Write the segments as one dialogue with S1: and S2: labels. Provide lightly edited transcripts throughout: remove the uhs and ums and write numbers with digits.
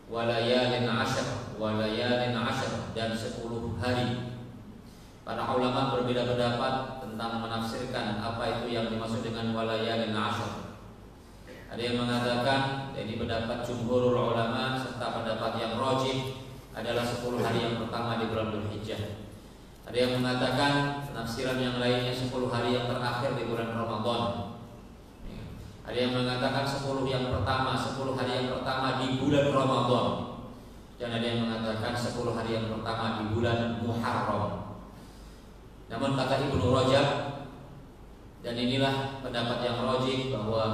S1: walayalin ashar dan 10 hari. Para ulama berbeda pendapat tentang menafsirkan apa itu yang dimaksud dengan walayalin ashar. Ada yang mengatakan, jadi pendapat jumhurul ulama serta pendapat yang rajih adalah 10 hari yang pertama di bulan Dzulhijjah. Ada yang mengatakan penafsiran yang lainnya 10 hari yang terakhir di bulan Ramadan. Ada yang mengatakan 10 hari yang pertama di bulan Ramadan. Dan ada yang mengatakan 10 hari yang pertama di bulan Muharram. Namun kata Ibnu Rajab, dan inilah pendapat yang rajih, bahwa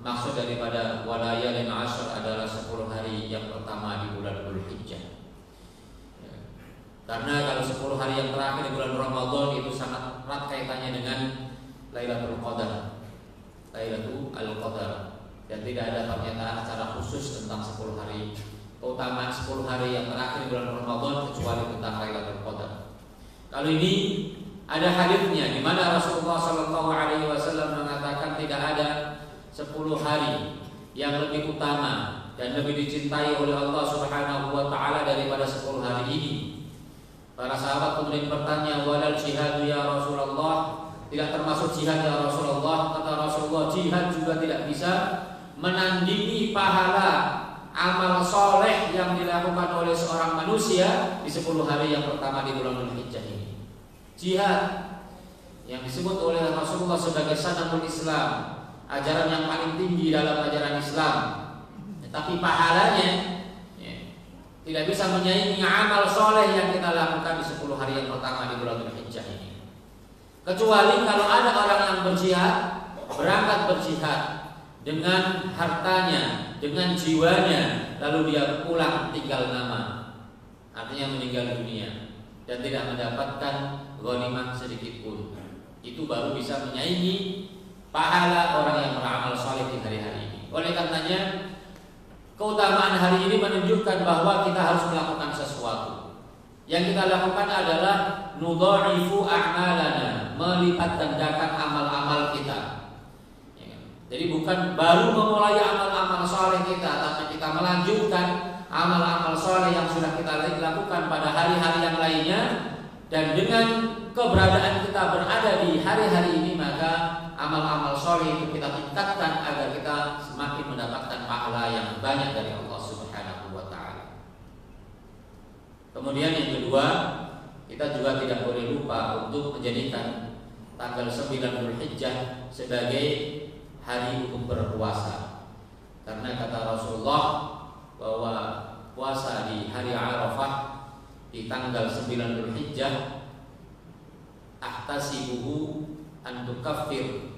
S1: maksud daripada walayalin ashar adalah 10 hari yang pertama di bulan Dzulhijjah. Karena kalau 10 hari yang terakhir di bulan Ramadan itu sangat erat kaitannya dengan Lailatul Qadar. Dan tidak ada pernyataan secara khusus tentang 10 hari, keutamaan 10 hari yang terakhir di bulan Ramadan kecuali tentang Lailatul Qadar. Kalau ini ada hadisnya di mana Rasulullah SAW mengatakan tidak ada 10 hari yang lebih utama dan lebih dicintai oleh Allah Subhanahu wa taala daripada 10 hari ini. Para sahabat kemudian bertanya, "Walal jihad ya Rasulullah?" Tidak termasuk jihad ya Rasulullah. Kata Rasulullah, jihad juga tidak bisa menandingi pahala amal soleh yang dilakukan oleh seorang manusia di 10 hari yang pertama di bulan Dzulhijjah ini. Jihad yang disebut oleh Rasulullah sebagai sanamul Islam, ajaran yang paling tinggi dalam ajaran Islam, tetapi pahalanya tidak bisa menyaingi amal soleh yang kita lakukan di 10 hari yang pertama di bulan Dzulhijjah ini. Kecuali kalau ada orang yang berjihad, berangkat berjihad dengan hartanya, dengan jiwanya, lalu dia pulang tinggal nama, artinya meninggal dunia dan tidak mendapatkan ghanimah sedikit pun. Itu baru bisa menyaingi pahala orang yang beramal soleh di hari-hari ini. Oleh karenanya, keutamaan hari ini menunjukkan bahwa kita harus melakukan sesuatu. Yang kita lakukan adalah nudha'ifu a'malana, melipat gandakan amal-amal kita. Jadi bukan baru memulai amal-amal soleh kita, tapi kita melanjutkan amal-amal soleh yang sudah kita lakukan pada hari-hari yang lainnya. Dan dengan keberadaan kita berada di hari-hari ini, maka amal-amal soleh itu kita tingkatkan agar kita semakin mendapatkan pahala yang banyak dari Allah Subhanahu wa ta'ala. Kemudian yang kedua, kita juga tidak boleh lupa untuk menjadikan tanggal 9 Dzulhijjah sebagai hari untuk berpuasa. Karena kata Rasulullah bahwa puasa di hari Arafah di tanggal 9 Dzulhijjah ahtasibuhu an tukaffir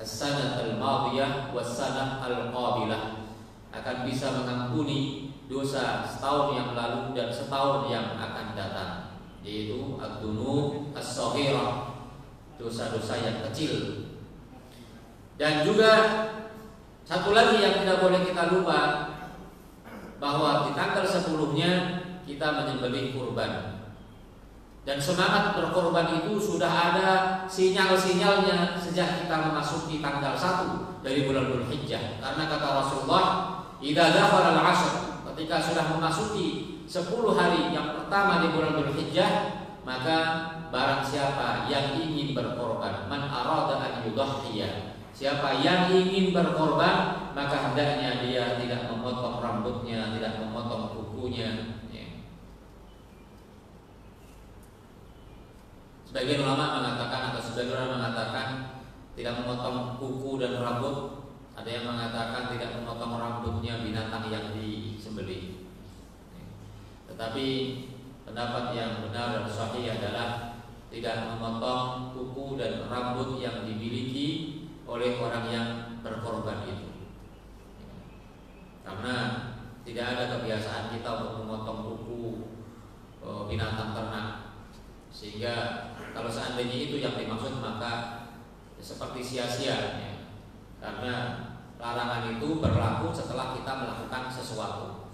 S1: as-sanah al-madiyah was-sanah al-qabilah, akan bisa mengampuni dosa setahun yang lalu dan setahun yang akan datang, yaitu ad-dunub as-shaghirah, dosa-dosa yang kecil. Dan juga satu lagi yang tidak boleh kita lupa, bahwa di tanggal 10-nya kita menyembelih kurban. Dan semangat berkorban itu sudah ada sinyal-sinyalnya sejak kita memasuki tanggal 1 dari bulan Dzulhijjah. Karena kata Rasulullah, idza dzafara al-'ashr, ketika sudah memasuki 10 hari yang pertama di bulan Dzulhijjah, maka barang siapa yang ingin berkorban, man arada an yudhhiya, siapa yang ingin berkorban, maka hendaknya dia tidak memotong rambutnya, tidak memotong kukunya. Sebagian ulama mengatakan, atau sebagian orang mengatakan tidak memotong kuku dan rambut. Ada yang mengatakan tidak memotong rambutnya binatang yang disembelih. Tetapi pendapat yang benar dan sahih adalah tidak memotong kuku dan rambut yang dimiliki oleh orang yang berkorban itu. Karena tidak ada kebiasaan kita untuk memotong kuku binatang ternak, sehingga kalau seandainya itu yang dimaksud, maka seperti sia-sia ya. Karena larangan itu berlaku setelah kita melakukan sesuatu.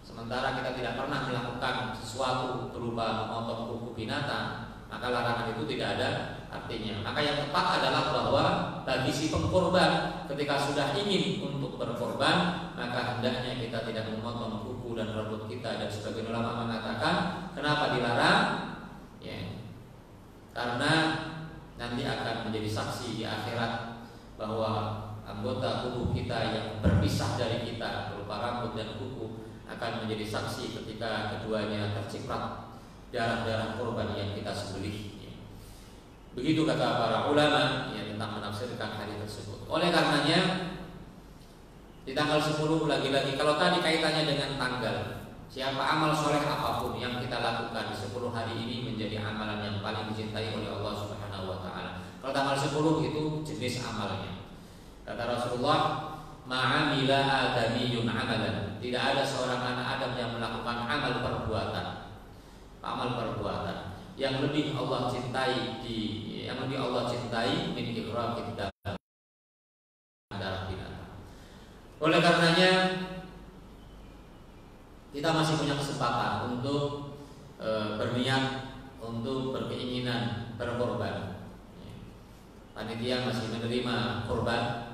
S1: Sementara kita tidak pernah melakukan sesuatu berupa memotong kuku binatang, maka larangan itu tidak ada artinya. Maka yang tepat adalah bahwa bagi si pengkorban ketika sudah ingin untuk berkorban, maka hendaknya kita tidak memotong kuku dan rambut kita. Dan sebagian ulama mengatakan kenapa dilarang? Ya, karena nanti akan menjadi saksi di akhirat bahwa anggota tubuh kita yang berpisah dari kita berupa rambut dan kuku akan menjadi saksi ketika keduanya terciprat darah-darah korban yang kita sembelih. Begitu kata para ulama yang tentang menafsirkan hadis tersebut. Oleh karenanya di tanggal 10 lagi-lagi, kalau tadi kaitannya dengan tanggal, siapa amal soleh apapun yang kita lakukan di 10 hari ini menjadi amalan yang paling dicintai oleh Allah Subhanahu wa taala. Kalau tanggal 10 itu jenis amalnya. Kata Rasulullah, ma'amila adamiyun amalan. Tidak ada seorang anak Adam yang melakukan amal perbuatan yang lebih Allah cintai min ikraqid darah binatang. Oleh karenanya kita masih punya kesempatan untuk berniat, untuk berkeinginan berkorban. Panitia masih menerima korban.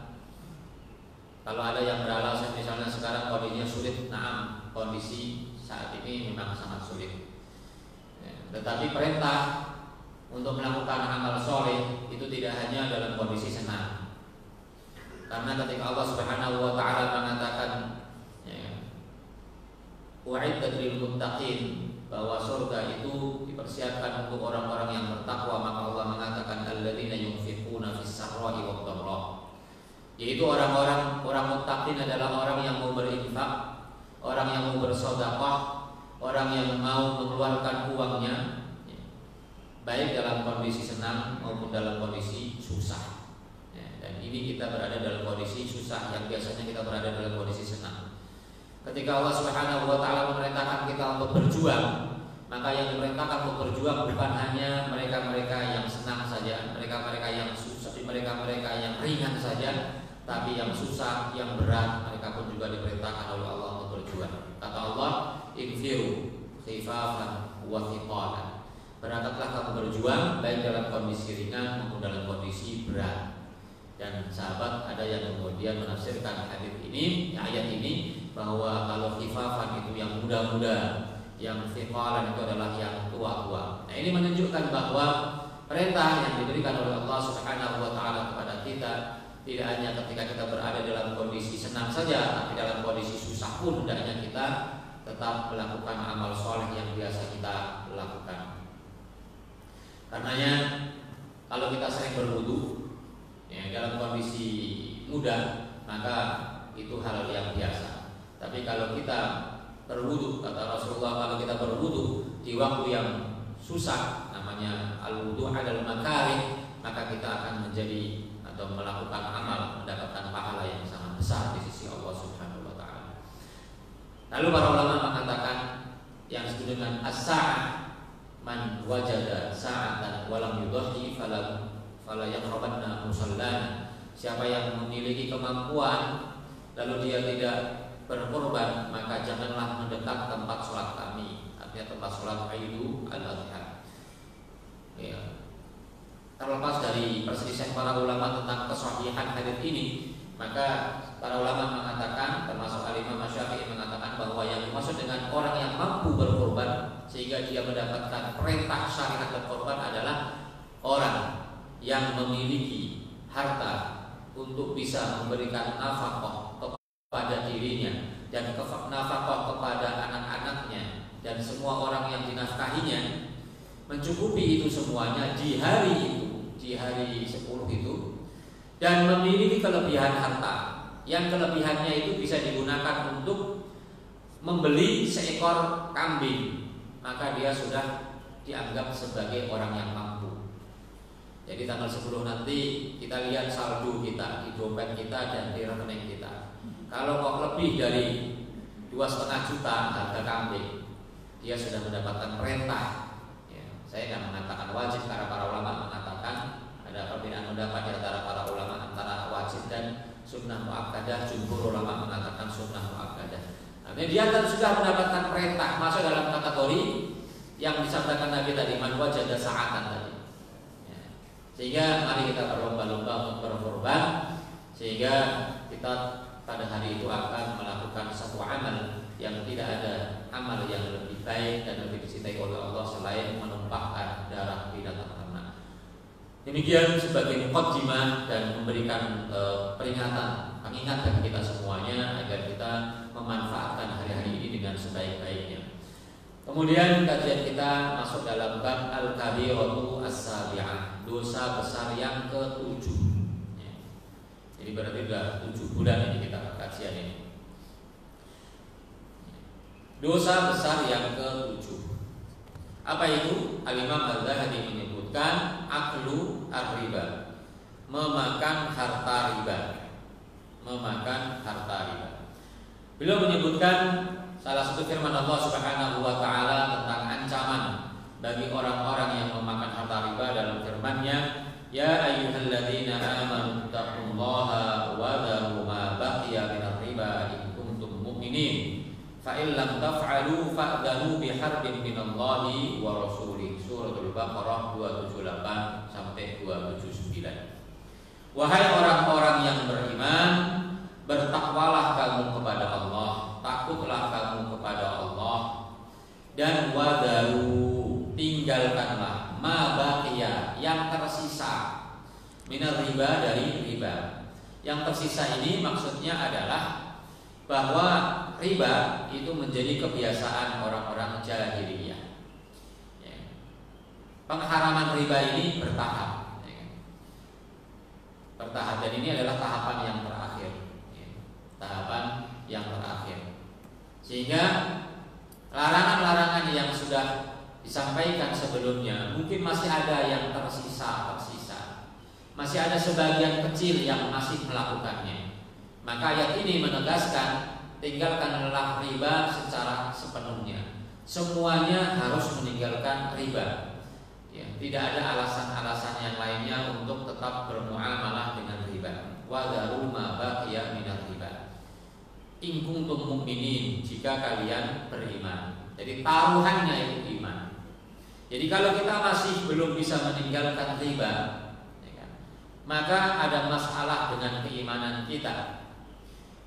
S1: Kalau ada yang beralasan misalnya sekarang kondisinya sulit, kondisi saat ini memang sangat sulit. Tetapi perintah untuk melakukan amal soleh itu tidak hanya dalam kondisi senang. Karena ketika Allah Subhanahu wa taala mengatakan wa'iddat lil muttaqin, bahwa surga itu dipersiapkan untuk orang-orang yang bertakwa, maka Allah mengatakan alladzina yunfiquna fis sarra'i wad dharra, yaitu orang muttaqin adalah orang yang mau berinfak, orang yang mau bersedekah, orang yang mau mengeluarkan uangnya baik dalam kondisi senang maupun dalam kondisi susah. Dan ini kita berada dalam kondisi susah yang biasanya kita berada dalam kondisi senang. Ketika Allah Subhanahu wa taala memerintahkan kita untuk berjuang, maka yang diperintahkan untuk berjuang bukan hanya mereka-mereka yang senang saja, mereka-mereka yang susah, mereka-mereka yang ringan saja, tapi yang susah, yang berat, mereka pun juga diperintahkan oleh Allah untuk berjuang. Kata Allah, infiru khifafan wa thiqalan. Berangkatlah kamu berjuang baik dalam kondisi ringan maupun dalam kondisi berat. Dan sahabat ada yang kemudian menafsirkan hadis ini, ayat ini, bahwa kalau khifafan itu yang muda-muda, yang thiqalan itu adalah yang tua-tua. Nah, ini menunjukkan bahwa perintah yang diberikan oleh Allah Subhanahu wa taala kepada kita tidak hanya ketika kita berada dalam kondisi senang saja, tapi dalam kondisi susah pun hendaknya kita tetap melakukan amal soleh yang biasa kita lakukan. Karenanya kalau kita sering berwudu dalam kondisi muda, maka itu hal yang biasa. Tapi kalau kita berwudu, kata Rasulullah, kalau kita berwudu di waktu yang susah, namanya al-wudu adal makarih, maka kita akan menjadi atau melakukan amal mendapatkan pahala yang sangat besar di sisi Allah Subhanahu wa taala. Lalu para ulama mengatakan yang disebut dengan as-sa'ah, man wajada sa'atan wa lam yudhi fala yaqrabanna musallana. Siapa yang memiliki kemampuan lalu dia tidak berkorban, maka janganlah mendekat tempat sholat kami, artinya tempat sholat Idul Adha. Terlepas dari perselisihan para ulama tentang kesahihan hadits ini, maka para ulama mengatakan, termasuk Al-Imam Syafi'i mengatakan bahwa yang dimaksud dengan orang yang mampu berkorban sehingga dia mendapatkan perintah syariat berkorban adalah orang yang memiliki harta untuk bisa memberikan nafkah kepada dirinya dan nafkah kepada anak-anaknya dan semua orang yang dinafkahinya, mencukupi itu semuanya di hari itu, di hari 10 itu, dan memiliki kelebihan harta yang kelebihannya itu bisa digunakan untuk membeli seekor kambing, maka dia sudah dianggap sebagai orang yang mampu. Jadi tanggal 10 nanti kita lihat saldo kita di dompet kita dan di rekening kita. Kalau kok lebih dari 2,5 juta harga kambing, dia sudah mendapatkan perintah. Saya tidak mengatakan wajib, karena para ulama mengatakan ada perbedaan pendapat di antara para ulama antara wajib dan sunnah muakkadah. Jumhur ulama mengatakan sunnah muakkadah. Artinya dia sudah mendapatkan perintah, masuk dalam kategori yang disampaikan Nabi tadi, man wajada sa'atan tadi. Sehingga mari kita berlomba-lomba untuk berkorban, sehingga kita pada hari itu akan melakukan satu amal yang tidak ada amal dicintai dan lebih dicintai oleh Allah selain menumpahkan darah binatang ternak. Demikian sebagai muqaddimah dan memberikan peringatan, pengingat bagi kita semuanya agar kita memanfaatkan hari-hari ini dengan sebaik-baiknya. Kemudian kajian kita masuk dalam bab al-kabiratu as-sabi'ah, dosa besar yang ke-7. Ya. Jadi berarti sudah 7 bulan ini kita kajian ini. Dosa besar yang ke-7. Apa itu? Al-Imam Al-Zahabi menyebutkan aklu ar-riba, memakan harta riba. Memakan harta riba. Beliau menyebutkan salah satu firman Allah Subhanahu wa taala tentang ancaman bagi orang-orang yang memakan harta riba dalam firman-Nya, ya ayyuhalladzina amanu taqullaha wa dharu ma baqiya minar riba in kuntum mu'minin fa in lam taf'alu fa'dhanu biharbin minallahi wa rasulih. Suratul Baqarah 278 sampai 279. Wahai orang-orang yang beriman, bertakwalah kamu kepada Allah, takutlah kamu kepada Allah, dan wadaru, tinggalkanlah ma baqiya, yang tersisa minar riba, dari riba. Yang tersisa ini maksudnya adalah bahwa riba itu menjadi kebiasaan orang-orang jahiliyah. Ya. Pengharaman riba ini bertahap, ya. Bertahap, dan ini adalah tahapan yang terakhir, ya. Tahapan yang terakhir. Sehingga larangan-larangan yang sudah disampaikan sebelumnya mungkin masih ada yang tersisa. Masih ada sebagian kecil yang masih melakukannya. Maka ayat ini menegaskan tinggalkanlah riba secara sepenuhnya. Semuanya harus meninggalkan riba. Ya, tidak ada alasan-alasan yang lainnya untuk tetap bermuamalah dengan riba. Wa dharu ma baqiya minar riba. In kuntum mu'minin, jika kalian beriman. Jadi taruhannya itu iman. Jadi kalau kita masih belum bisa meninggalkan riba, ya kan, maka ada masalah dengan keimanan kita.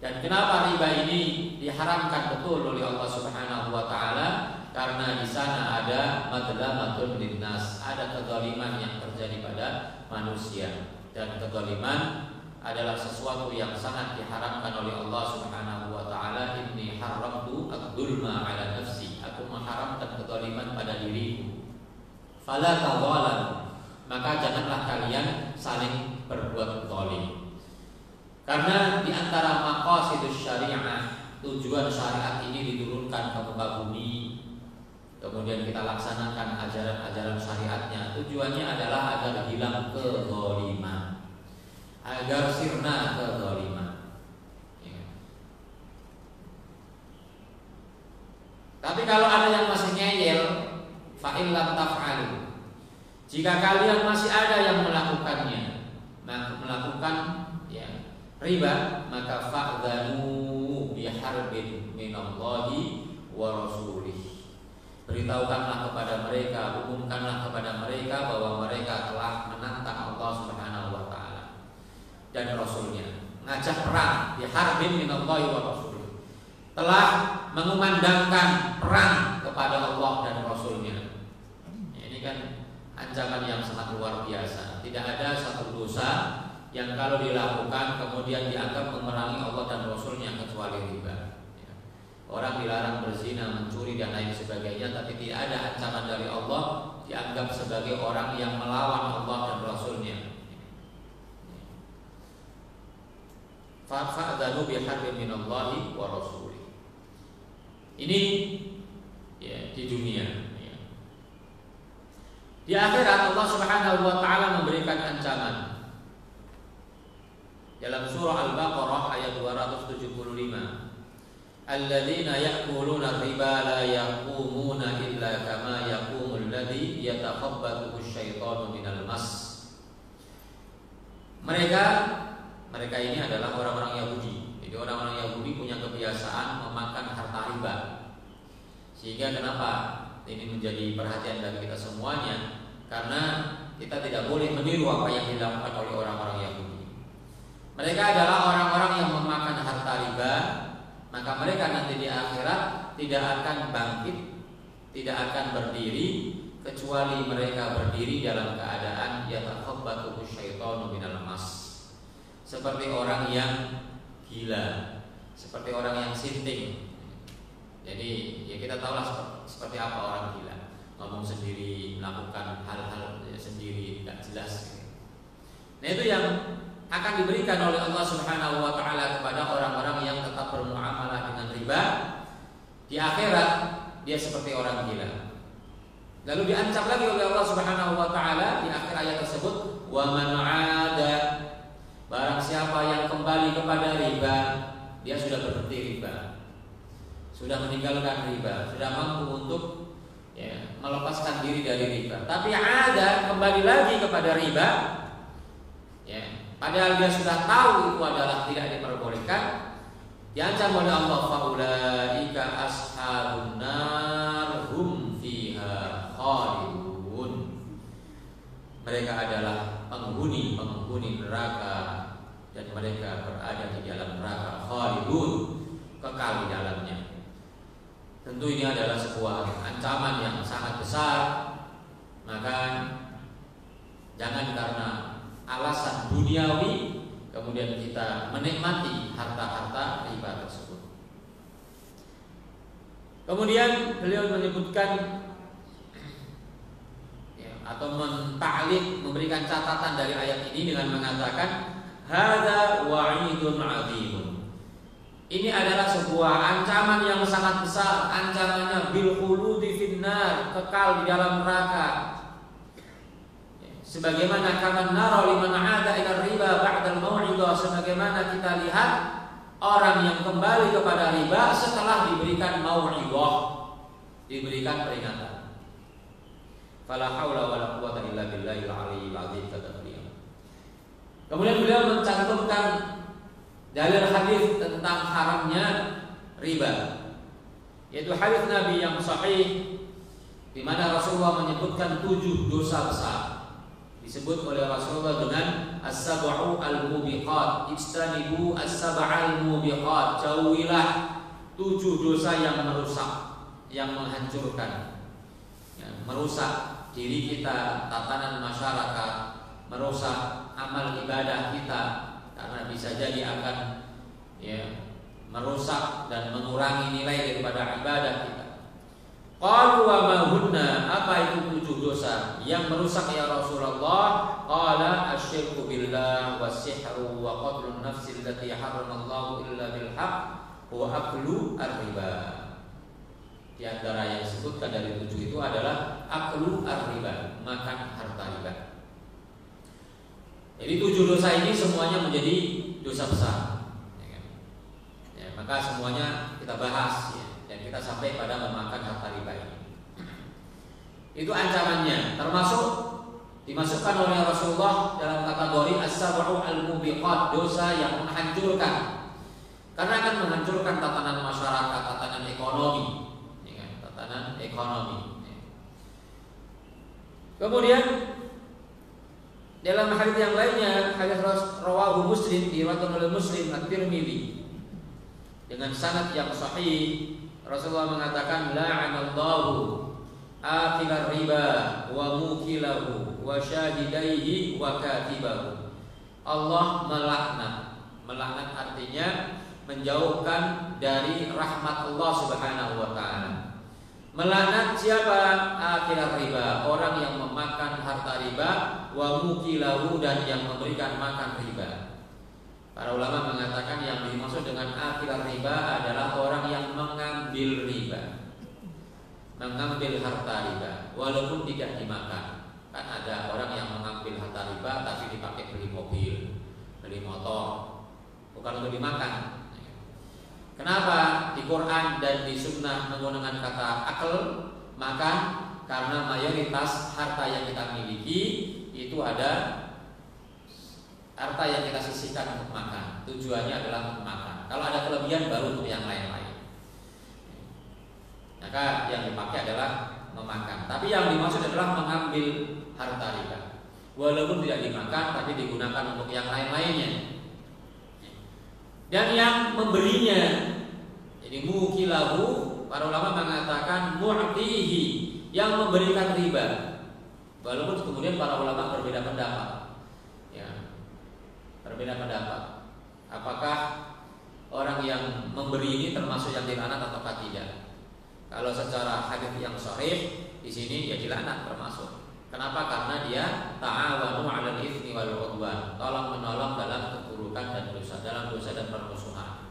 S1: Dan kenapa riba ini diharamkan betul oleh Allah Subhanahu wa taala? Karena di sana ada madlamatun linnas, ada kezaliman yang terjadi pada manusia, dan kezaliman adalah sesuatu yang sangat diharamkan oleh Allah Subhanahu wa taala. Inni haramtu adzulma ala nafsi, aku mengharamkan kezaliman pada diriku. Fala tadzalam, maka janganlah kalian saling berbuat zalim. Karena di antara maqasidus syariah, tujuan syariat ini diturunkan ke muka bumi, kemudian kita laksanakan ajaran-ajaran syariatnya, tujuannya adalah agar hilang kezaliman, agar sirna kezaliman. Ya. Tapi kalau ada yang masih ngeyel, fa in lam taf'alu, jika kalian masih ada yang melakukannya, melakukan ya riba, maka fa'dhanu biharbin minallahi wa rasulih. Beritahukanlah kepada mereka, umumkanlah kepada mereka bahwa mereka telah menantang Allah Subhanahu wa taala dan rasulnya. Ngajak perang, biharbin minallahi wa rasulih. Telah mengumandangkan perang kepada Allah dan rasulnya. Ini kan ancaman yang sangat luar biasa. Tidak ada satu dosa yang kalau dilakukan kemudian dianggap memerangi Allah dan rasulnya kecuali riba. Orang dilarang berzina, mencuri dan lain sebagainya, tapi tidak ada ancaman dari Allah dianggap sebagai orang yang melawan Allah dan rasulnya. Fa'adhanu biharbin minallahi wa rasulih. Ini ya, di dunia. Ya. Di akhirat Allah Subhanahu wa taala memberikan ancaman. Dalam surah Al-Baqarah ayat 275. Alladzina ya'kuluna riba la yaqumuna illa kama yaqumul ladzi yatakhabbathu asyaitanu minal mas. Mereka ini adalah orang-orang Yahudi. Jadi orang-orang Yahudi punya kebiasaan memakan harta riba. Sehingga kenapa ini menjadi perhatian bagi kita semuanya? Karena kita tidak boleh meniru apa yang dilakukan oleh orang-orang Yahudi. Mereka adalah orang-orang yang memakan harta riba, maka mereka nanti di akhirat tidak akan bangkit tidak akan berdiri kecuali mereka berdiri dalam keadaan yatakhabbatu syaitanu minal mas, seperti orang yang gila, seperti orang yang sinting. Jadi ya kita tahulah seperti apa orang gila, ngomong sendiri, melakukan hal-hal sendiri tidak jelas. Nah itu yang akan diberikan oleh Allah Subhanahu wa taala kepada orang-orang yang tetap bermuamalah dengan riba. Di akhirat dia seperti orang gila. Lalu diancam lagi oleh Allah Subhanahu wa taala di akhir ayat tersebut, wa man 'ada, barang siapa yang kembali kepada riba, dia sudah berhenti riba, sudah meninggalkan riba, sudah mampu untuk melepaskan diri dari riba. Tapi ada kembali lagi kepada riba, padahal dia sudah tahu itu adalah tidak diperbolehkan, diancam oleh Allah, faulaika ashabun nar hum fiha khalidun. Mereka adalah penghuni neraka dan mereka berada di dalam neraka, khalidun, kekal di dalamnya. Tentu ini adalah sebuah ancaman yang sangat besar. Maka jangan karena alasan duniawi kemudian kita menikmati harta-harta riba tersebut. Kemudian beliau menyebutkan atau menta'liq, memberikan catatan dari ayat ini dengan mengatakan hadza wa'idun 'adzimun. Ini adalah sebuah ancaman yang sangat besar. Ancamannya bil khuludi finnar, kekal di dalam neraka. Sebagaimana kaman nara liman 'ada ila riba ba'da al-mau'idhah, sebagaimana kita lihat orang yang kembali kepada riba setelah diberikan mau'idhah, diberikan peringatan. Fala haula wala quwwata illa billahil aliyyil azim, kata beliau. Kemudian beliau mencantumkan dalil hadis tentang haramnya riba, yaitu hadis Nabi yang sahih di mana Rasulullah menyebutkan 7 dosa besar. Disebut oleh Rasulullah dengan as-sab'u al-mubiqat, ijtanibu as-sab'al mubiqat, jauhilah 7 dosa yang merusak, yang menghancurkan, merusak diri kita, tatanan masyarakat, merusak amal ibadah kita, karena bisa jadi akan merusak dan mengurangi nilai daripada ibadah kita. Qalu wa ma hunna, apa itu 7 dosa yang merusak ya Rasulullah? Qala asyirku billah was-sihru wa qatlun nafsi allati harramallahu illa bil haqq wa aklu ar-riba. Di antara yang disebutkan dari 7 itu adalah aklu ar-riba, makan harta riba. Jadi 7 dosa ini semuanya menjadi dosa besar, maka semuanya kita bahas dan kita sampai pada memakan harta riba ini. Itu ancamannya, termasuk dimasukkan oleh Rasulullah dalam kategori as-sab'u al-mubiqat, dosa yang menghancurkan, karena akan menghancurkan tatanan masyarakat, tatanan ekonomi, tatanan ekonomi. Kemudian dalam hadis yang lainnya, hadis rawahu Muslim, diriwayatkan oleh Muslim at-Tirmidzi dengan sanad yang sahih, Rasulullah mengatakan la'anallahu akilar riba wa mukilahu wa syahidaihi wa katibahu. Allah melaknat artinya menjauhkan dari rahmat Allah Subhanahu wa taala. Melaknat siapa? Akilar riba, orang yang memakan harta riba, wa mukilahu, dan yang memberikan makan riba. Para ulama mengatakan yang dimaksud dengan akilar riba adalah orang yang mengambil riba, mengambil harta riba walaupun tidak dimakan. Kan ada orang yang mengambil harta riba tapi dipakai beli mobil, beli motor, bukan untuk dimakan. Kenapa di Quran dan di Sunnah menggunakan kata akal, makan? Karena mayoritas harta yang kita miliki itu ada harta yang kita sisihkan untuk makan. Tujuannya adalah untuk makan. Kalau ada kelebihan baru untuk yang lain-lain. Maka yang dipakai adalah memakan. Tapi yang dimaksud adalah mengambil harta riba, walaupun tidak dimakan tapi digunakan untuk yang lain-lainnya. Dan yang memberinya, jadi mukilahu, Para ulama mengatakan mu'tihi, yang memberikan riba. Walaupun kemudian para ulama berbeda pendapat. Ya. Berbeda pendapat. Apakah orang yang memberi ini termasuk yang dilaknat ataukah tidak? Kalau secara hadis yang sahih di sini ya dilaknat termasuk. Kenapa? Karena dia ta'awanu 'alal itsmi wal 'udwan, tolong menolong dalam keburukan dan dosa, dalam dosa dan permusuhan.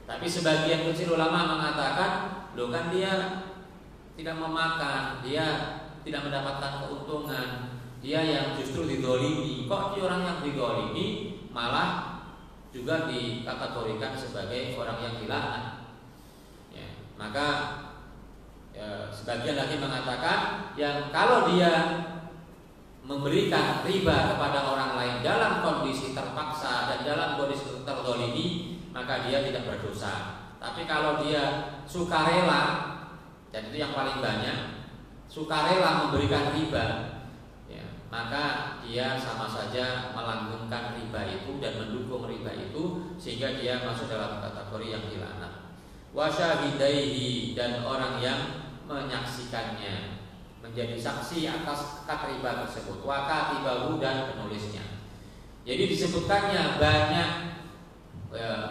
S1: Tapi sebagian kecil ulama mengatakan, loh kan dia tidak memakan, dia tidak mendapatkan keuntungan, dia yang justru didolimi. Kok dia orang yang didolimi malah juga dikategorikan sebagai orang yang dilaknat? Ya, maka sebagian lagi mengatakan yang kalau dia memberikan riba kepada orang lain dalam kondisi terpaksa dan dalam kondisi terdolimi, maka dia tidak berdosa. Tapi kalau dia sukarela, dan itu yang paling banyak, sukarela memberikan riba, ya, maka dia sama saja melanggengkan riba itu dan mendukung riba itu, sehingga dia masuk dalam kategori yang dilaknat. Wasyahidaihi, dan orang yang menyaksikannya, menjadi saksi atas akad riba tersebut, wakatibahu, dan penulisnya. Jadi disebutkannya banyak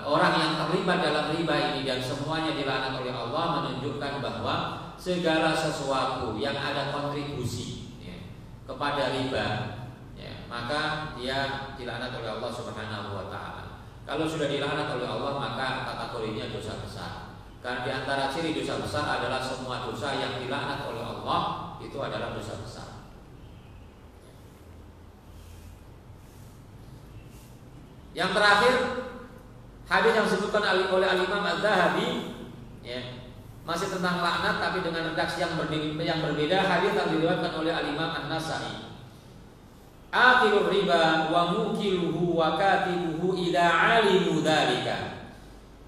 S1: orang yang terlibat dalam riba ini dan semuanya dilaknat oleh Allah, menunjukkan bahwa segala sesuatu yang ada kontribusi ya, kepada riba, ya, maka dia dilaknat oleh Allah Subhanahu wa taala. Kalau sudah dilaknat oleh Allah, maka kategorinya dosa besar. Karena di antara ciri dosa besar adalah semua dosa yang dilaknat oleh Allah itu adalah dosa besar. Yang terakhir, hadis yang disebutkan oleh Al-Imam Az-Zahabi, ya, masih tentang laknat tapi dengan redaksi yang berbeda. Hadis yang diriwayatkan oleh Al-Imam An-Nasa'i. Akhirur riba wa mukiluhu wa katibuhu idza alimu dzalika.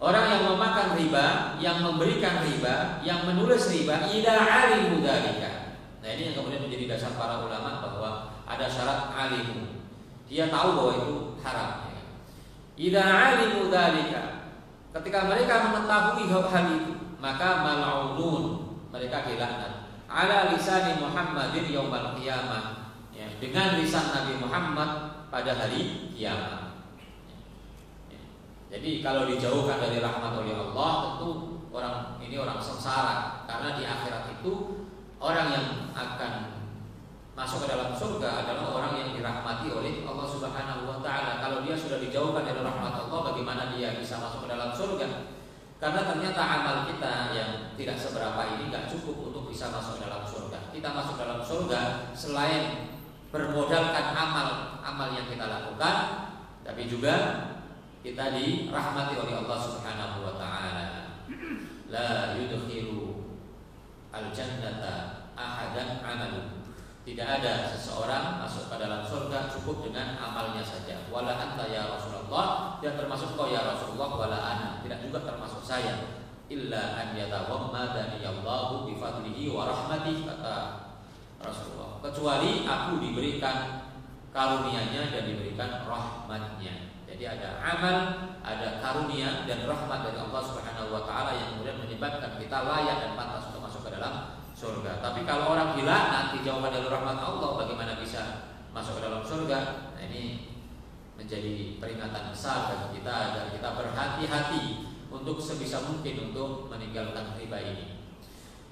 S1: Orang yang memakan riba, yang memberikan riba, yang menulis riba, idza alimu dzalika. Nah, ini yang kemudian menjadi dasar para ulama bahwa ada syarat alimu. Dia tahu bahwa itu haram. Ya. Idza alimu dzalika. Ketika mereka mengetahui hal itu, maka mal'unun, mereka dilaknat. Ala lisani Muhammadin yaumal qiyamah. Ya, dengan lisan Nabi Muhammad pada hari kiamat. Jadi kalau dijauhkan dari rahmat oleh Allah, tentu orang ini orang sengsara, karena di akhirat itu orang yang akan masuk ke dalam surga adalah orang yang dirahmati oleh Allah Subhanahu wa taala. Kalau dia sudah dijauhkan dari rahmat Allah, bagaimana dia bisa masuk ke dalam surga? Karena ternyata amal kita yang tidak seberapa ini tidak cukup untuk bisa masuk dalam surga. Kita masuk dalam surga selain bermodalkan amal yang kita lakukan, tapi juga kita dirahmati oleh Allah Subhanahu wa taala. La yudkhilu al-jannata ahadan amalu. Tidak ada seseorang masuk ke dalam surga cukup dengan amalnya saja. Wala anta ya Rasulullah, dan termasuk kau ya Rasulullah, wala ana, tidak juga termasuk saya. Illa an yatawammadani Allahu bi fadlihi wa rahmatihi, kata Rasulullah. Kecuali aku diberikan karunia-Nya dan diberikan rahmat-Nya. Jadi ada amal, ada karunia dan rahmat dari Allah Subhanahu wa taala yang kemudian menyebabkan kita layak dan pantas untuk masuk ke dalam surga. Tapi kalau orang dilaknat, dijauhkan dari rahmat Allah, bagaimana bisa masuk ke dalam surga? Nah, ini menjadi peringatan besar bagi kita agar kita berhati-hati untuk sebisa mungkin untuk meninggalkan riba ini.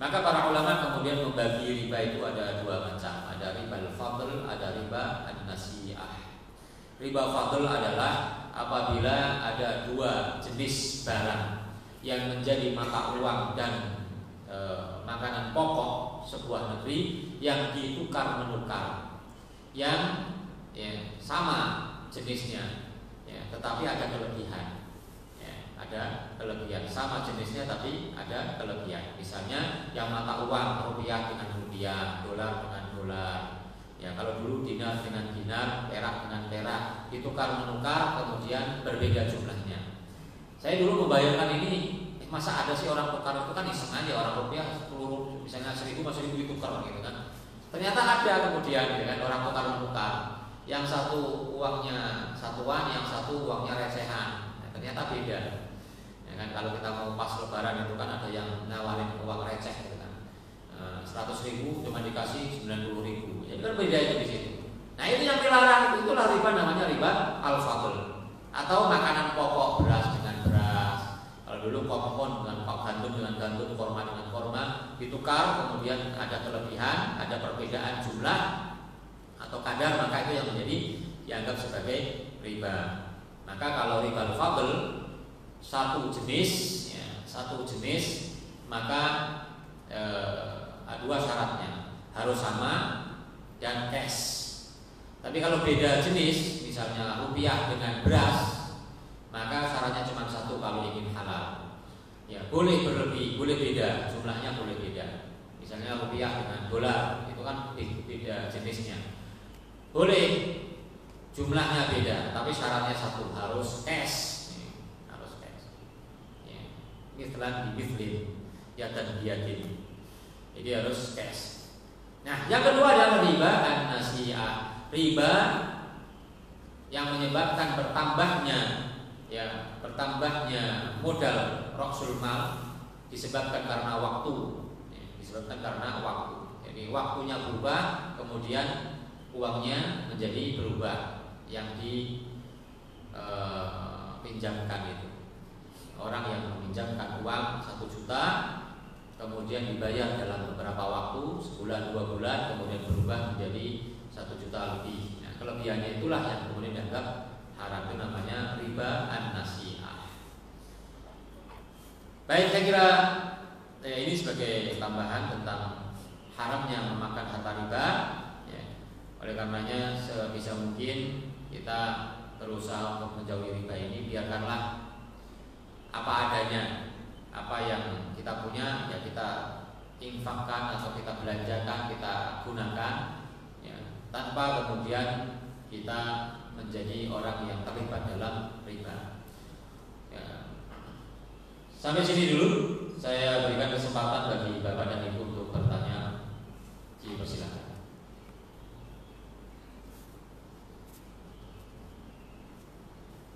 S1: Maka para ulama kemudian membagi riba itu ada dua macam, ada riba al-fadl, ada riba an-nasiyah. Riba fadl adalah apabila ada dua jenis barang yang menjadi mata uang dan makanan pokok sebuah negeri yang ditukar menukar, yang ya, sama jenisnya, ya, tetapi ada kelebihan. Ya, ada kelebihan, sama jenisnya tapi ada kelebihan. Misalnya yang mata uang rupiah dengan rupiah, dolar dengan dolar. Ya, kalau dulu dinar dengan dinar, perak dengan perak, ditukar menukar, kemudian berbeda jumlahnya. Saya dulu membayangkan ini, masa ada sih orang tukar itu kan iseng aja, orang rupiah seluruh misalnya 1.000 sama 1.000 ditukar gitu kan. Ternyata ada kemudian ya kan, orang tukar menukar. Yang satu uangnya satuan, yang satu uangnya recehan. Nah, ternyata beda. Ya kan kalau kita mau pas lebaran itu kan ada yang nawarin uang receh gitu kan. 100.000 cuma dikasih 90.000. Jadi kan beda itu di situ. Nah, itu yang dilarang, itulah riba, namanya riba al-fadl. Atau makanan pokok, beras dengan beras. Kalau dulu pohon dengan gandum dengan gandum, korma dengan korma ditukar, kemudian ada kelebihan, ada perbedaan jumlah atau kadar, maka itu yang menjadi dianggap sebagai riba. Maka kalau riba al-fadl satu jenis, maka dua syaratnya, harus sama dan cash. Tapi kalau beda jenis, misalnya rupiah dengan beras, maka syaratnya cuma satu kalau ingin halal. Ya, boleh berlebih, boleh beda, jumlahnya boleh beda. Misalnya rupiah dengan dolar, itu kan beda jenisnya. Boleh jumlahnya beda, tapi syaratnya satu, harus cash. Harus cash. Ya. Mithlan bimithlim, yadan biyadin. Jadi harus cash. Nah, yang kedua adalah riba an-nasi'ah. Riba yang menyebabkan bertambahnya modal roksul mal disebabkan karena waktu, Jadi waktunya berubah, kemudian uangnya menjadi berubah yang dipinjamkan itu. Orang yang meminjamkan uang 1 juta, kemudian dibayar dalam beberapa waktu, sebulan 2 bulan, kemudian berubah menjadi 1 juta lebih. Nah, kelebihannya itulah yang kemudian dianggap haram, itu namanya riba an-nasi'ah. Baik, saya kira ini sebagai tambahan tentang haramnya memakan harta riba. Ya. Oleh karenanya sebisa mungkin kita berusaha untuk menjauhi riba ini. Biarkanlah apa adanya, apa yang kita punya ya kita infakkan atau kita belanjakan, kita gunakan, ya, tanpa kemudian kita menjadi orang yang terlibat dalam riba. Ya. Sampai sini dulu. Saya berikan kesempatan bagi Bapak dan Ibu untuk bertanya. Silakan.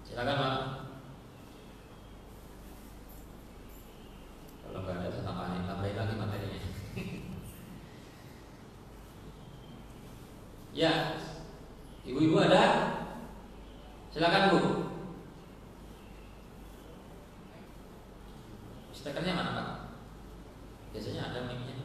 S1: Silakan, Pak. Kalau nggak ada, tambahin lagi materinya. Ya, ibu-ibu ada? Silakan, Bu. Stekernya mana, Pak? Biasanya ada mic-nya.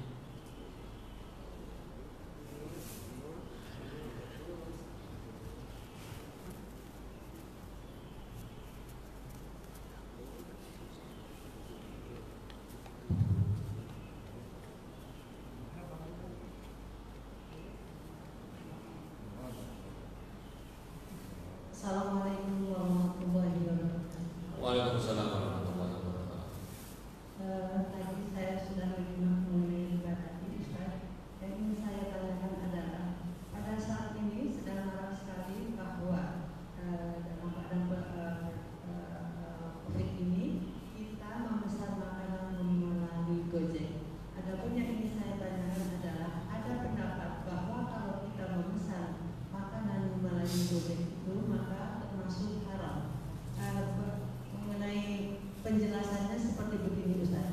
S2: Assalamualaikum warahmatullahi wabarakatuh.
S1: Waalaikumsalam warahmatullahi wabarakatuh.
S2: Tadi saya sudah menyimak mengenai riba tadi, Ustaz. Yang ingin saya tanyakan adalah pada saat ini sedang marak sekali bahwa dalam keadaan COVID ini kita memesan makanan melalui Gojek. Adapun yang ingin saya tanyakan adalah ada pendapat bahwa kalau kita memesan makanan melalui Gojek itu maka termasuk haram. Mengenai penjelasannya seperti begini, Ustaz.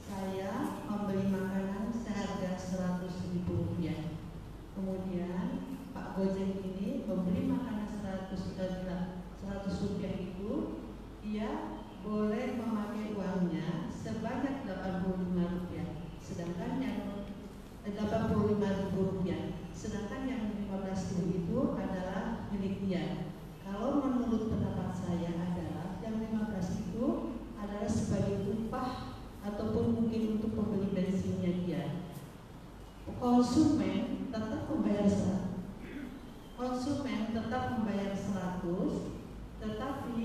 S2: Saya membeli makanan seharga Rp100.000. Kemudian Pak Gojek ini membeli makanan Rp100 itu, dia boleh memakai uangnya sebanyak Rp85. Sedangkan yang Rp85, sedangkan yang Rp15.000 itu adalah milik dia. Kalau menurut pendapat saya adalah yang 15 itu adalah sebagai upah ataupun mungkin untuk pembeli bensinnya dia. Konsumen tetap membayar 100, tetapi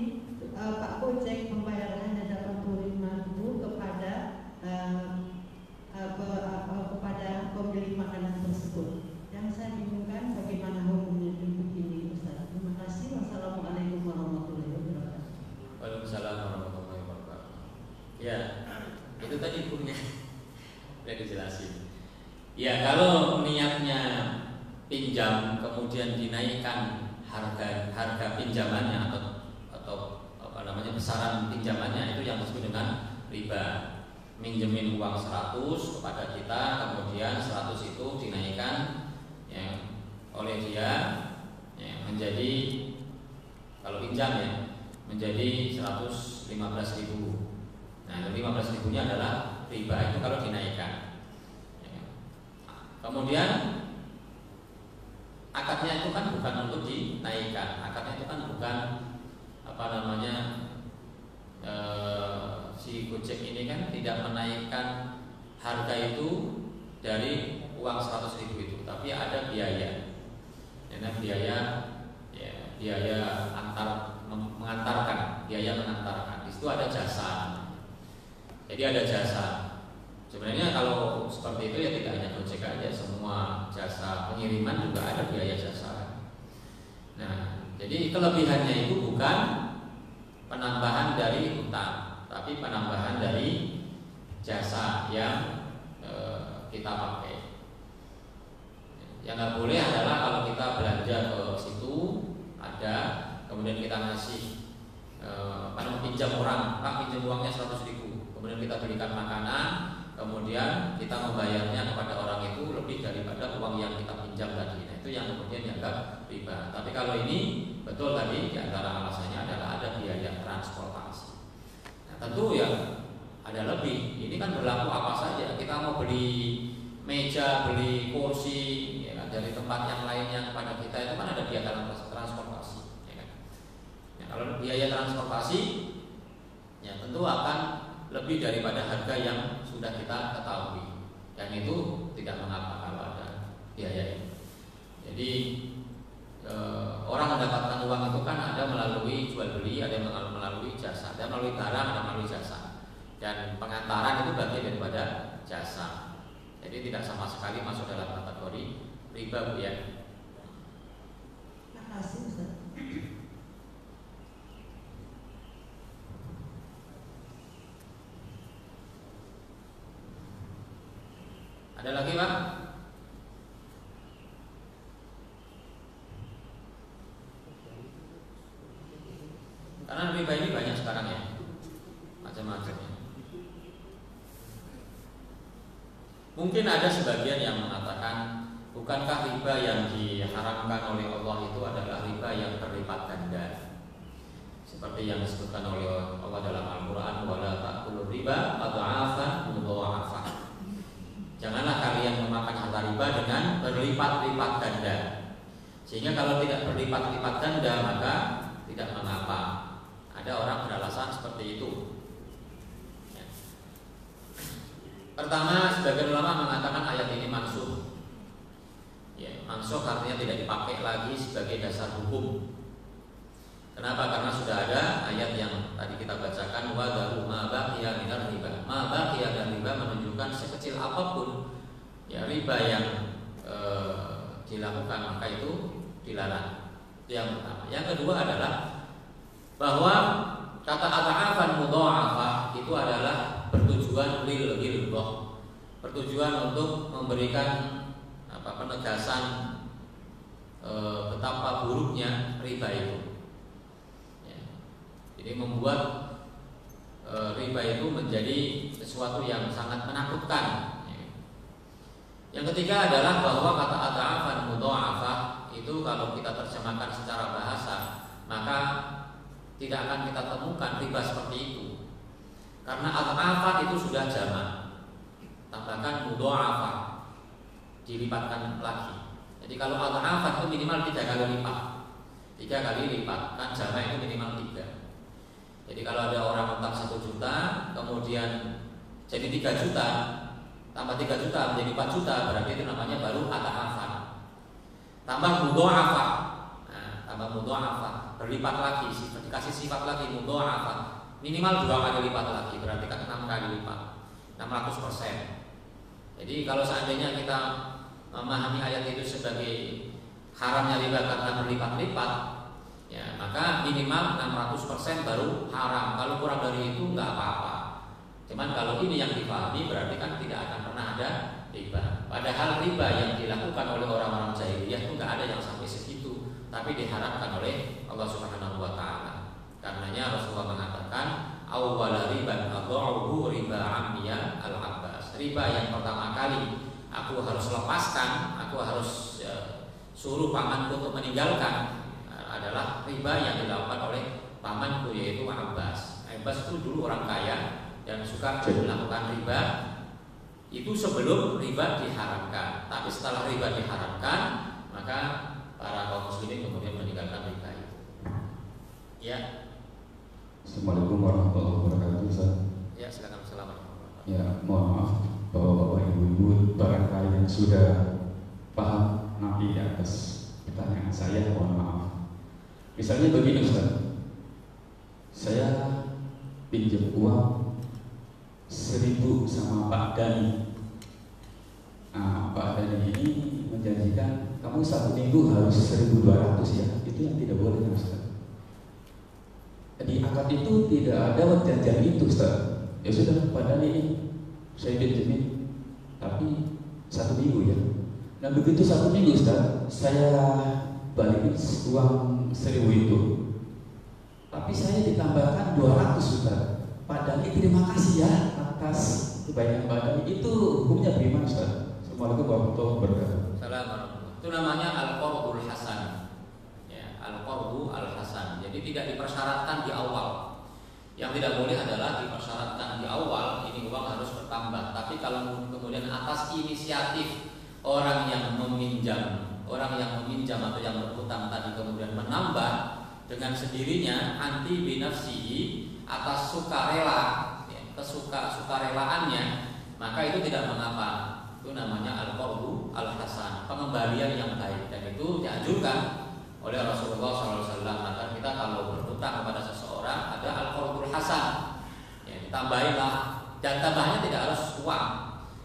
S2: Pak Gojek membayar hanya Rp85.000 kepada pembeli makanan tersebut. Yang saya bingungkan bagaimana hukumnya begini, Ustaz. Terima kasih. Wassalamualaikum warahmatullahi wabarakatuh.
S1: Waalaikumsalam warahmatullahi wabarakatuh. Ya, itu tadi hukumnya udah dijelasin. Ya, kalau niatnya pinjam kemudian dinaikkan harga pinjamannya atau apa namanya besaran pinjamannya itu yang disebut dengan riba. Minjemin uang 100 kepada kita, kemudian 100 itu dinaikkan ya, oleh dia ya, menjadi, kalau pinjam ya, menjadi 115.000. Nah, 15.000 nya adalah riba itu kalau dinaikkan. Ya. Kemudian akadnya itu kan bukan untuk dinaikkan, akadnya itu kan bukan si Gojek ini kan tidak menaikkan harga itu dari uang 100.000 itu, tapi ada biaya, karena biaya mengantarkan, biaya mengantarkan. Di situ ada jasa. Jadi ada jasa. Sebenarnya kalau seperti itu ya tidak hanya Gojek aja, semua jasa pengiriman juga ada biaya jasa. Nah, jadi kelebihannya itu bukan penambahan dari utang, tapi penambahan dari jasa yang kita pakai. Yang nggak boleh adalah kalau kita belanja ke situ ada, kemudian kita ngasih pinjam orang, Pak pinjam uangnya 100.000, kemudian kita berikan makanan, kemudian kita membayarnya kepada orang itu lebih daripada uang yang kita pinjam tadi. Nah, itu yang kemudian dianggap riba. Tapi kalau ini betul tadi diantara alasannya adalah ada biaya transportasi. Nah, tentu ya ada lebih. Ini kan berlaku apa saja. Kita mau beli meja, beli kursi ya kan, dari tempat yang lainnya kepada kita itu kan ada biaya transportasi. Ya kan? Nah, kalau biaya transportasi ya tentu akan lebih daripada harga yang sudah kita ketahui. Dan itu tidak mengapa kalau ada biaya ini. Jadi orang mendapatkan uang itu kan ada melalui jual beli, ada melalui jasa, ada melalui barang, ada melalui jasa. Dan pengantaran itu bagian daripada jasa. Jadi tidak sama sekali masuk dalam kategori riba, Bu ya.
S2: Terima kasih, Ustaz.
S1: Ada lagi, Pak? Karena riba ini banyak sekarang ya, macam-macamnya. Mungkin ada sebagian yang mengatakan, bukankah riba yang diharamkan oleh Allah itu adalah riba yang berlipat ganda, seperti yang disebutkan oleh Allah dalam Al-Quran, wala ta'kulur riba adha'afan mudha'afan. Janganlah kalian memakan harta riba dengan berlipat-lipat ganda. Sehingga kalau tidak berlipat-lipat ganda maka tidak mengapa. Ada orang beralasan seperti itu. Ya. Pertama, sebagian ulama mengatakan ayat ini mansukh. Ya, mansukh artinya tidak dipakai lagi sebagai dasar hukum. Kenapa? Karena sudah ada ayat yang tadi kita bacakan, wa daru ma baqiya minar riba. Ma baqiya dan riba menunjukkan sekecil apapun ya riba yang dilakukan maka itu dilarang. Itu yang pertama. Yang kedua adalah bahwa kata adha'afan mudha'afah itu adalah bertujuan lil ghilbah, bertujuan untuk memberikan penegasan betapa buruknya riba itu. Jadi membuat riba itu menjadi sesuatu yang sangat menakutkan. Yang ketiga adalah bahwa kata adha'afan mudha'afah itu kalau kita terjemahkan secara bahasa maka tidak akan kita temukan riba seperti itu. Karena adha'afan itu sudah jamak, tambahkan mudha'afah, dilipatkan lagi. Jadi kalau adha'afan itu minimal 3 kali lipat, 3 kali lipat, kan jamak itu minimal 3. Jadi kalau ada orang utang 1 juta, kemudian jadi 3 juta, tambah 3 juta menjadi 4 juta, berarti itu namanya baru adha'afan. Tambah mudha'afah, tambah mudha'afah, berlipat lagi, dikasih sifat lagi mudha'afah, minimal 2 kali lipat lagi, berarti kan 6 kali lipat, 600%. Jadi kalau seandainya kita memahami ayat itu sebagai haramnya riba karena berlipat-lipat, ya maka minimal 600% baru haram. Kalau kurang dari itu nggak apa-apa. Cuman kalau ini yang dipahami berarti kan tidak akan pernah ada riba. Padahal riba yang dilakukan oleh orang-orang jahiliyah itu nggak ada yang sampai segitu, tapi diharapkan oleh Allah Subhanahu Wa Taala. Karenanya Rasulullah mengatakan awwala riban adha'uhu riba ammiya al-Abbas. Riba yang pertama kali aku harus lepaskan, aku harus suruh pamanku untuk meninggalkan adalah riba yang dilakukan oleh pamanku, yaitu Abbas. Abbas itu dulu orang kaya dan suka melakukan riba. Itu sebelum riba diharamkan. Tapi setelah riba diharamkan, maka para kaum muslimin kemudian meninggalkan riba itu. Ya.
S3: Assalamualaikum warahmatullahi wabarakatuh. Ustaz.
S1: Ya, silakan. Assalamualaikum.
S3: Ya, mohon maaf bapak-bapak, ibu-ibu, barangkali yang sudah paham nanti di atas pertanyaan saya, mohon maaf. Misalnya begini Ustaz, saya pinjam uang 1.000 sama Pak Dani. Nah, Pak Dani ini menjanjikan kamu 1 minggu harus 1.200 ya. Itu yang tidak boleh Ustaz. Di akad itu tidak ada perjanjian itu Ustaz. Ya sudah, Pak Dani ini saya pinjemin, tapi 1 minggu ya. Nah begitu 1 minggu Ustaz, saya balikin uang 1.000 itu, tapi saya ditambahkan 200 Ustaz. Pak Dani terima kasih ya atas kebaikan Pak Dani. Itu hukumnya bagaimana Ustaz? Assalamualaikum warahmatullahi wabarakatuh.
S1: Assalamualaikum. Itu namanya al-qardul hasan. Ya, al-qardu al-hasan. Jadi tidak dipersyaratkan di awal. Yang tidak boleh adalah dipersyaratkan di awal ini uang harus bertambah. Tapi kalau kemudian atas inisiatif orang yang meminjam atau yang berhutang tadi kemudian menambah dengan sendirinya anti binafsihi atas sukarela, ya, sukarelaannya, maka itu tidak mengapa. Itu namanya al-qardu al-hasan, pengembalian yang baik, dan itu dianjurkan oleh Rasulullah SAW. Maka kita kalau berhutang kepada seseorang ada al-qardul hasan, ya, ditambahilah, dan tambahnya tidak harus uang,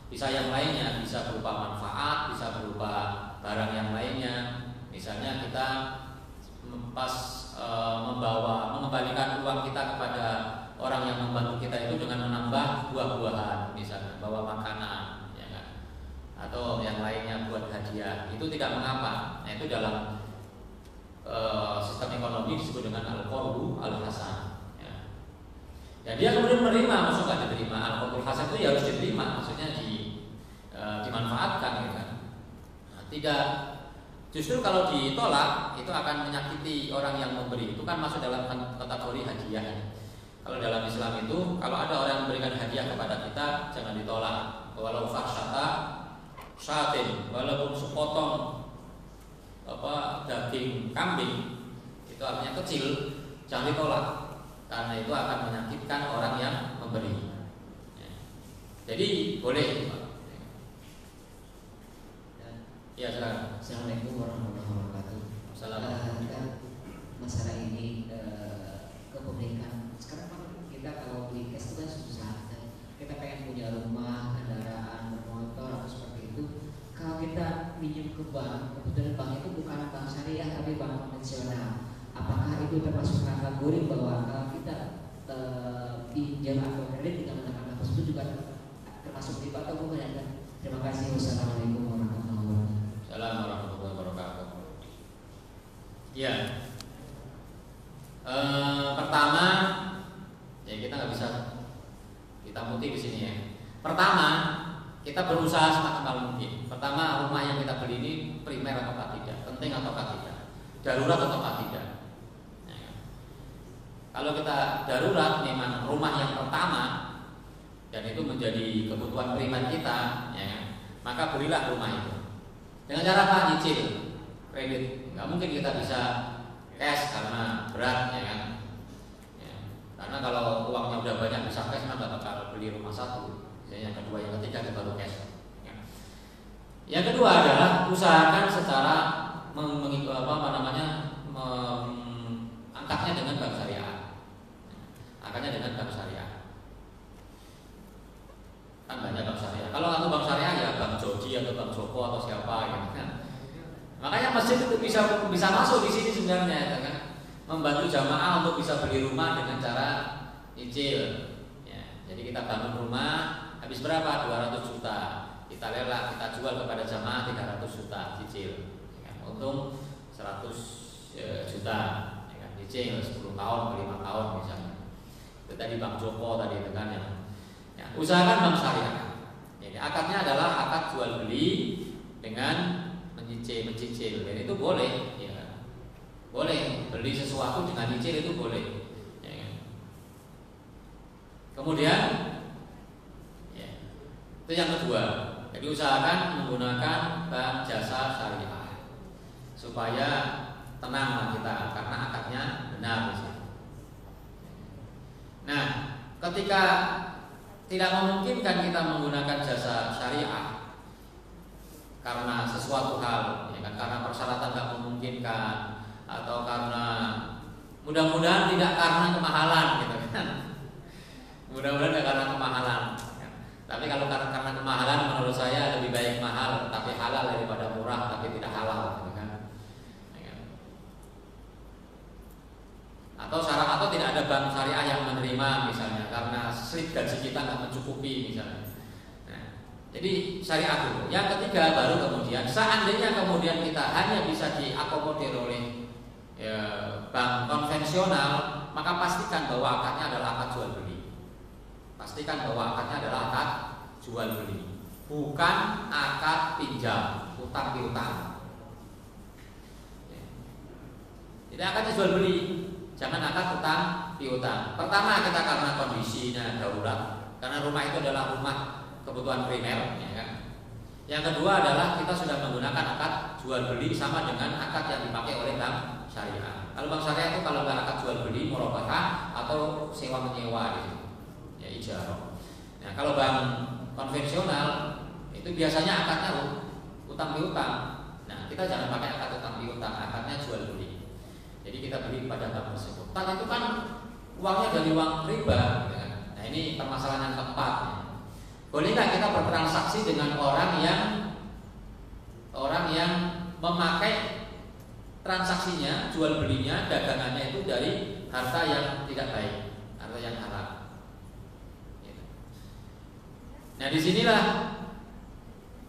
S1: bisa yang lainnya, bisa berupa manfaat, bisa berupa barang yang lainnya. Misalnya kita pas mengembalikan uang kita kepada orang yang membantu kita itu dengan menambah buah-buahan, misalnya bawa makanan, ya kan? Atau yang lainnya buat hadiah, itu tidak mengapa. Nah, itu dalam sistem ekonomi disebut dengan al-qardu al-hasan. Ya. Dan dia kemudian menerima, maksudnya nggak diterima. Al-qardul hasan itu ya harus diterima, maksudnya dimanfaatkan, gitu kan? Nah, tidak. Justru kalau ditolak itu akan menyakiti orang yang memberi. Itu kan masuk dalam kategori hadiah. Kalau dalam Islam itu, kalau ada orang yang memberikan hadiah kepada kita, jangan ditolak. Walau farsyata syatin, walaupun sepotong daging kambing, itu artinya kecil, jangan ditolak, karena itu akan menyakitkan orang yang memberi. Jadi boleh. Ya, silakan.
S4: Assalamualaikum warahmatullahi wabarakatuh.
S1: Assalamualaikum.
S4: Masalah ini kepemilikan. Sekarang kan kita kalau beli cash itu kan susah. Kita pengen punya rumah, kendaraan, bermotor atau seperti itu. Kalau kita minjem ke bank, kebetulan bank itu bukan bank syariah tapi bank konvensional. Apakah itu termasuk kategori bahwa kalau kita pinjam atau kredit dengan menggunakan apa itu juga termasuk riba atau bukan? Terima kasih. Wassalamualaikum warahmatullahi wabarakatuh.
S1: Assalamualaikum warahmatullahi wabarakatuh. Ya, pertama, ya kita nggak bisa kita mutih di sini ya. Pertama, kita berusaha semaksimal mungkin. Pertama, rumah yang kita beli ini primer atau tidak, penting atau tidak, darurat atau tidak. Ya. Kalau kita darurat, memang rumah yang pertama dan itu menjadi kebutuhan primer kita, ya, maka belilah rumah itu. Dengan cara apa? Nyicil, kredit. Nggak mungkin kita bisa cash karena berat, ya kan? Ya. Karena kalau uangnya udah banyak bisa cash, maka bakal beli rumah satu. Yang kedua, yang ketiga kita baru cash. Ya. Yang kedua adalah usahakan secara angkatnya dengan bank syariah. Angkatnya dengan bank syariah. Kan banyak bank syariah. Kalau aku bank syariah ya bank Joji atau bank Joko atau siapa gitu kan. Makanya masjid itu bisa masuk di sini sebenarnya, ya kan? Membantu jamaah untuk bisa beli rumah dengan cara nyicil. Ya, jadi kita bangun rumah habis berapa? 200 juta. Kita lelang, kita jual kepada jamaah 300 juta cicil. Ya, untung 100 juta. Ya kan? Cicil 10 tahun, 5 tahun misalnya. Itu tadi Bang Joko tadi itu kan ya. Usahakan bank syariah. Jadi akadnya adalah akad jual beli dengan mencicil. Dan itu boleh ya. Boleh beli sesuatu dengan cicil itu boleh. Ya. Kemudian ya, itu yang kedua. Jadi usahakan menggunakan bank jasa syariah supaya tenang kita karena akadnya benar. Nah, ketika tidak memungkinkan kita menggunakan jasa syariah karena sesuatu hal, ya kan, karena persyaratan tidak memungkinkan atau karena mudah-mudahan tidak karena kemahalan, gitu kan? Mudah-mudahan tidak karena kemahalan. Tapi kalau karena kemahalan, menurut saya lebih baik mahal tapi halal daripada murah tapi tidak halal, gitu kan? Atau syarat atau tidak ada bank syariah yang menerima misalnya karena slip gaji kita nggak mencukupi misalnya. Nah, jadi syariah dulu. Yang ketiga baru kemudian seandainya kemudian kita hanya bisa diakomodir oleh ya, bank konvensional, maka pastikan bahwa akadnya adalah akad jual beli. Pastikan bahwa akadnya adalah akad jual beli, bukan akad pinjam, utang piutang. Jadi akadnya jual beli, jangan akad utang piutang. Pertama kita karena kondisinya darurat, karena rumah itu adalah rumah kebutuhan primer, ya kan? Yang kedua adalah kita sudah menggunakan akad jual beli sama dengan akad yang dipakai oleh bank syariah. Kalau bank syariah itu kalau nggak akad jual beli, murabahah atau sewa menyewa gitu. Ya ijarah. Nah, kalau bank konvensional itu biasanya akadnya utang piutang. Nah, kita jangan pakai akad utang piutang, akadnya jual beli. Jadi kita beli pada bank tersebut. Utang itu kan uangnya dari uang riba, gitu kan? Nah, ini permasalahan yang keempat. Bolehkah kita bertransaksi dengan orang yang memakai transaksinya, jual belinya, dagangannya itu dari harta yang tidak baik, harta yang haram? Nah, disinilah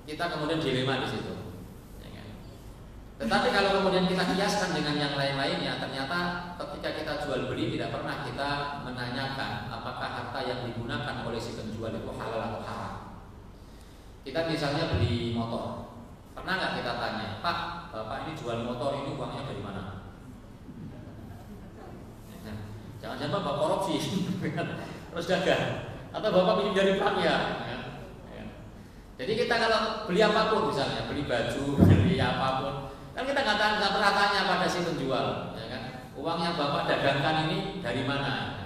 S1: kita kemudian dilema di situ. Tetapi kalau kemudian kita kiaskan dengan yang lain-lainnya, ternyata ketika kita jual beli tidak pernah kita menanyakan apakah harta yang digunakan oleh si penjual itu halal atau haram. Kita misalnya beli motor, pernah nggak kita tanya, Pak, Bapak ini jual motor ini uangnya dari mana? Jangan-jangan Bapak korupsi, terus dagang, atau Bapak pinjam dari bank ya? Jadi kita kalau beli apapun misalnya, beli baju, beli apapun, kan kita nggak pernah tanya pada si penjual, ya kan? Uang yang Bapak dagangkan ini dari mana?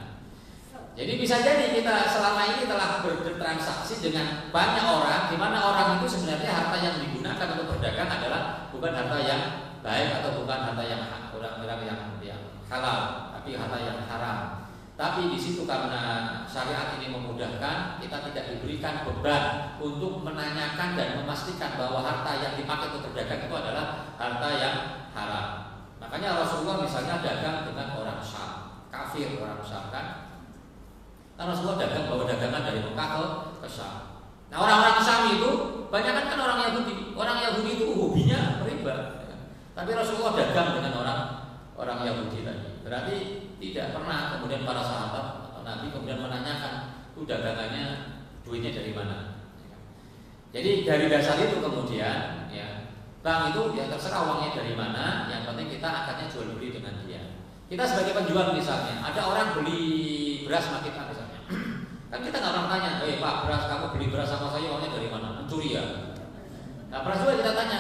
S1: Jadi bisa jadi kita selama ini telah bertransaksi dengan banyak orang, di mana orang itu sebenarnya harta yang digunakan untuk berdagang adalah bukan harta yang baik atau bukan harta yang orang-orang yang halal, tapi harta yang haram. Tapi di situ karena syariat ini memudahkan, kita tidak diberikan beban untuk menanyakan dan memastikan bahwa harta yang dipakai untuk berdagang itu adalah harta yang haram. Makanya Rasulullah misalnya dagang dengan orang Syam, kafir orang Syam kan? Karena Rasulullah dagang bawa dagangan dari Mekah ke Syam. Nah, orang-orang Syam itu banyak kan orang Yahudi. Orang Yahudi itu hobinya riba. Tapi Rasulullah dagang dengan orang Yahudi tadi. Berarti tidak pernah kemudian para sahabat atau Nabi kemudian menanyakan itu dagangannya duitnya dari mana. Jadi dari dasar itu kemudian ya bank itu ya terserah uangnya dari mana, yang penting kita akadnya jual beli dengan dia. Kita sebagai penjual misalnya, ada orang beli beras sama kita misalnya, kan kita nggak pernah tanya, Pak beras kamu beli beras sama saya uangnya dari mana? Mencuri ya? Nggak pernah juga kita tanya.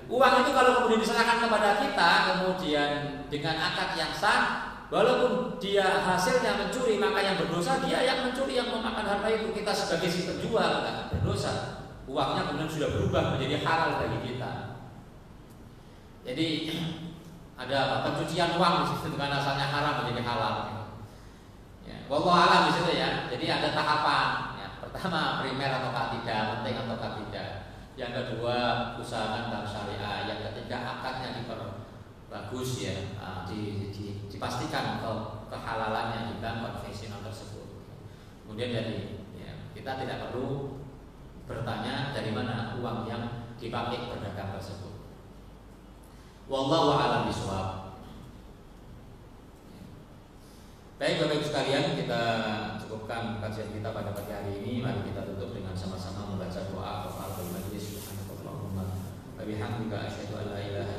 S1: Uang itu kalau kemudian diserahkan kepada kita, kemudian dengan akad yang sah, walaupun dia hasilnya mencuri, maka yang berdosa dia yang mencuri, yang memakan harta itu. Kita sebagai si penjual nggak berdosa. Uangnya kemudian sudah berubah menjadi halal bagi kita. Jadi ada pencucian uang di situ dengan asalnya haram menjadi halal. Ya, wallahu alam di situ ya. Jadi ada tahapan. Ya, pertama primer atau tidak, penting atau tidak. Yang kedua usahakan bank syariah. Yang ketiga akadnya diperbagus ya, dipastikan kehalalannya di bank konvensional tersebut. Kemudian jadi ya, kita tidak perlu bertanya dari mana uang yang dipakai berdagang tersebut. Wallahu a'lam bishawab. Baik Bapak Ibu sekalian, kajian kita pada pagi hari ini. Mari kita tutup dengan sama-sama membaca doa kafaratul majlis. Subhanakallahumma wa bihamdika asyhadu an la ilaha